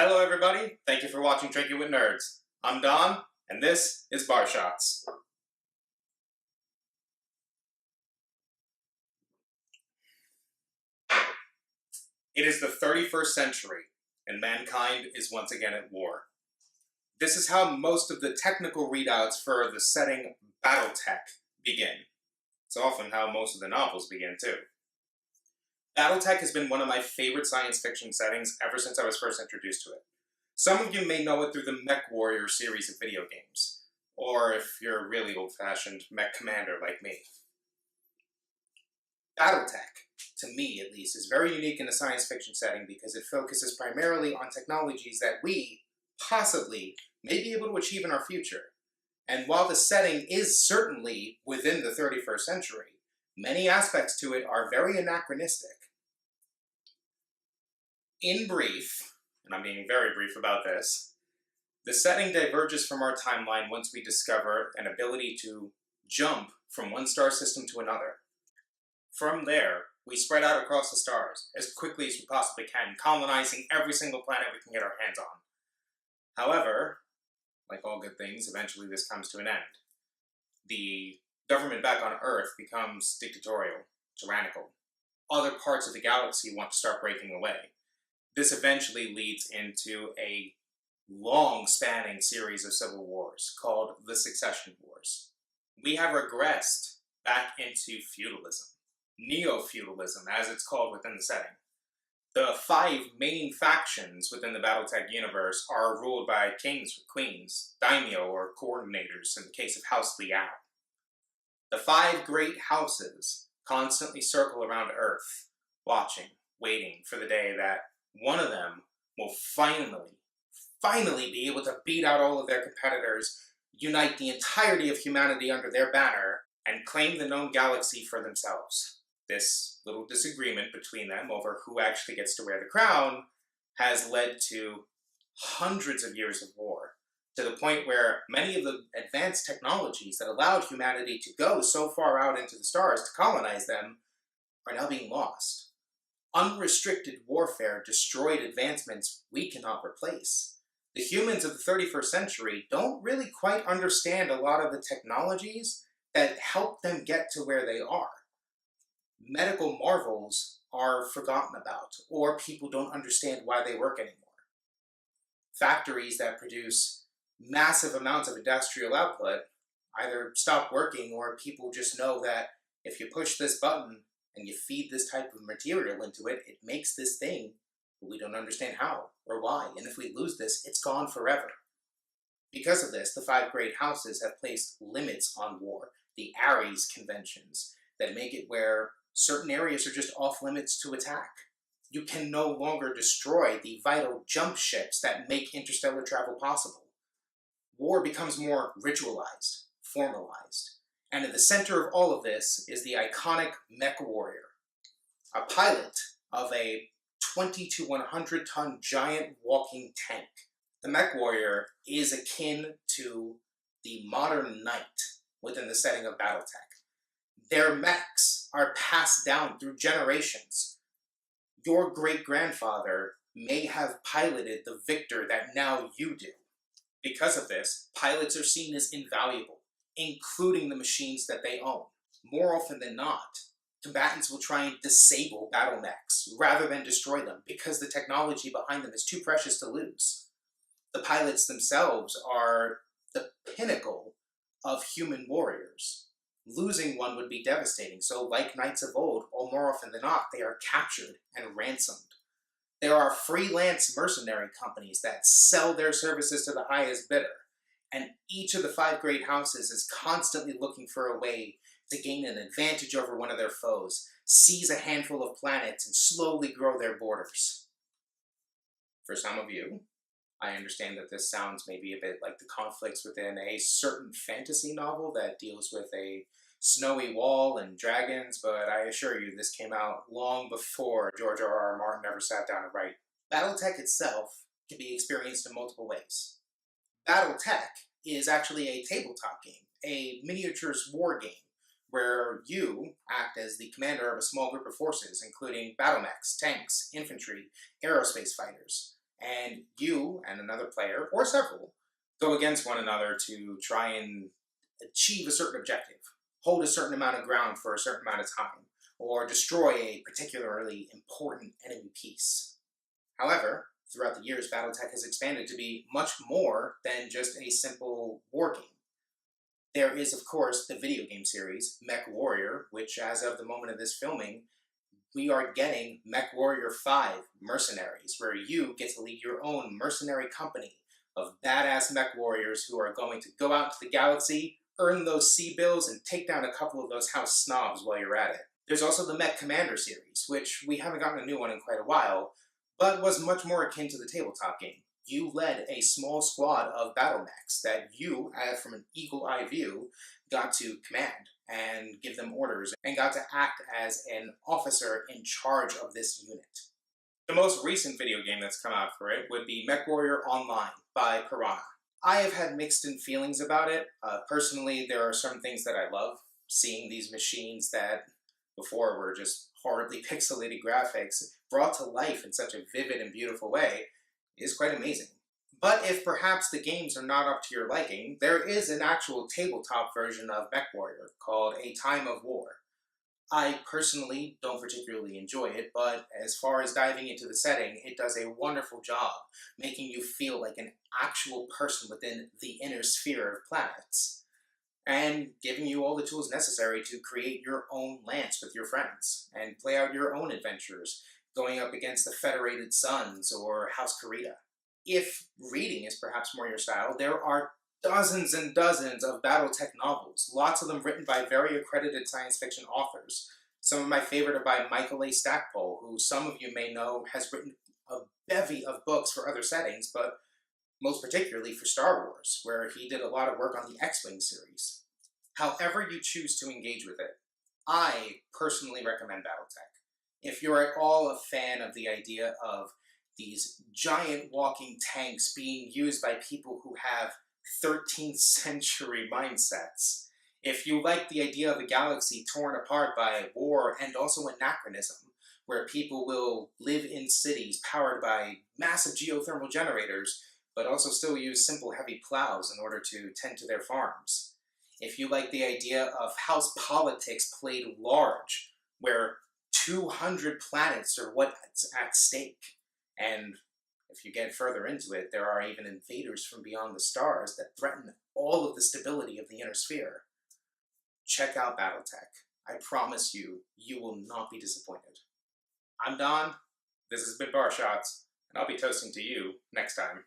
Hello everybody, thank you for watching Drinking with Nerds. I'm Don, and this is Bar Shots. It is the 31st century, and mankind is once again at war. This is how most of the technical readouts for the setting Battletech begin. It's often how most of the novels begin too. Battletech has been one of my favorite science fiction settings ever since I was first introduced to it. Some of you may know it through the Mech Warrior series of video games, or if you're really old-fashioned, Mech Commander like me. Battletech, to me at least, is very unique in a science fiction setting because it focuses primarily on technologies that we, possibly, may be able to achieve in our future. And while the setting is certainly within the 31st century, many aspects to it are very anachronistic. In brief, and I'm being very brief about this, the setting diverges from our timeline once we discover an ability to jump from one star system to another. From there, we spread out across the stars as quickly as we possibly can, colonizing every single planet we can get our hands on. However, like all good things, eventually this comes to an end. The government back on Earth becomes dictatorial, tyrannical. Other parts of the galaxy want to start breaking away. This eventually leads into a long-spanning series of civil wars called the Succession Wars. We have regressed back into feudalism. Neo-feudalism, as it's called within the setting. The 5 main factions within the Battletech universe are ruled by kings or queens, daimyo or coordinators in the case of House Liao. The 5 great houses constantly circle around Earth, watching, waiting for the day that one of them will finally be able to beat out all of their competitors, unite the entirety of humanity under their banner, and claim the known galaxy for themselves. This little disagreement between them over who actually gets to wear the crown has led to hundreds of years of war, to the point where many of the advanced technologies that allowed humanity to go so far out into the stars to colonize them are now being lost. Unrestricted warfare destroyed advancements we cannot replace. The humans of the 31st century don't really quite understand a lot of the technologies that help them get to where they are. Medical marvels are forgotten about, or people don't understand why they work anymore. Factories that produce massive amounts of industrial output either stop working, or people just know that if you push this button and you feed this type of material into it, it makes this thing, but we don't understand how or why, and if we lose this, it's gone forever. Because of this, the 5 great houses have placed limits on war, the Ares conventions, that make it where certain areas are just off limits to attack. You can no longer destroy the vital jump ships that make interstellar travel possible. War becomes more ritualized, formalized, and at the center of all of this is the iconic Mech Warrior, a pilot of a 20 to 100 ton giant walking tank. The Mech Warrior is akin to the modern knight within the setting of Battletech. Their mechs are passed down through generations. Your great-grandfather may have piloted the Victor that now you do. Because of this, pilots are seen as invaluable, including the machines that they own. More often than not, combatants will try and disable battle mechs rather than destroy them because the technology behind them is too precious to lose. The pilots themselves are the pinnacle of human warriors. Losing one would be devastating, so like knights of old, or more often than not, they are captured and ransomed. There are freelance mercenary companies that sell their services to the highest bidder, and each of the 5 great houses is constantly looking for a way to gain an advantage over one of their foes, seize a handful of planets, and slowly grow their borders. For some of you, I understand that this sounds maybe a bit like the conflicts within a certain fantasy novel that deals with a snowy wall and dragons, but I assure you this came out long before George R.R. Martin ever sat down to write. Battletech itself can be experienced in multiple ways. Battletech is actually a tabletop game, a miniatures war game, where you act as the commander of a small group of forces, including battle mechs, tanks, infantry, aerospace fighters. and you and another player, or several, go against one another to try and achieve a certain objective, hold a certain amount of ground for a certain amount of time, or destroy a particularly important enemy piece. However, throughout the years, Battletech has expanded to be much more than just a simple war game. There is, of course, the video game series, Mech Warrior, which, as of the moment of this filming, we are getting Mech Warrior 5 Mercenaries, where you get to lead your own mercenary company of badass mech warriors who are going to go out into the galaxy, earn those sea bills, and take down a couple of those house snobs while you're at it. There's also the Mech Commander series, which we haven't gotten a new one in quite a while, but was much more akin to the tabletop game. You led a small squad of battle mechs that you, from an eagle eye view, got to command and give them orders, and got to act as an officer in charge of this unit. The most recent video game that's come out for it would be Mech Warrior Online by Piranha. I have had mixed in feelings about it. Personally, there are some things that I love. Seeing these machines that before were just horribly pixelated graphics brought to life in such a vivid and beautiful way is quite amazing. But if perhaps the games are not up to your liking, there is an actual tabletop version of Mech Warrior called A Time of War. I personally don't particularly enjoy it, but as far as diving into the setting, it does a wonderful job making you feel like an actual person within the inner sphere of planets, and giving you all the tools necessary to create your own lance with your friends, and play out your own adventures, going up against the Federated Suns or House Karita. If reading is perhaps more your style, there are dozens and dozens of Battletech novels, lots of them written by very accredited science fiction authors. Some of my favorite are by Michael A. Stackpole, who some of you may know has written a bevy of books for other settings, but most particularly for Star Wars, where he did a lot of work on the X-Wing series. However you choose to engage with it, I personally recommend Battletech. If you're at all a fan of the idea of these giant walking tanks being used by people who have 13th century mindsets, if you like the idea of a galaxy torn apart by war and also anachronism, where people will live in cities powered by massive geothermal generators, but also still use simple heavy plows in order to tend to their farms. If you like the idea of house politics played large, where 200 planets are what's at stake, and if you get further into it, there are even invaders from beyond the stars that threaten all of the stability of the inner sphere, check out Battletech. I promise you, you will not be disappointed. I'm Don, this has been Bar Shots, and I'll be toasting to you next time.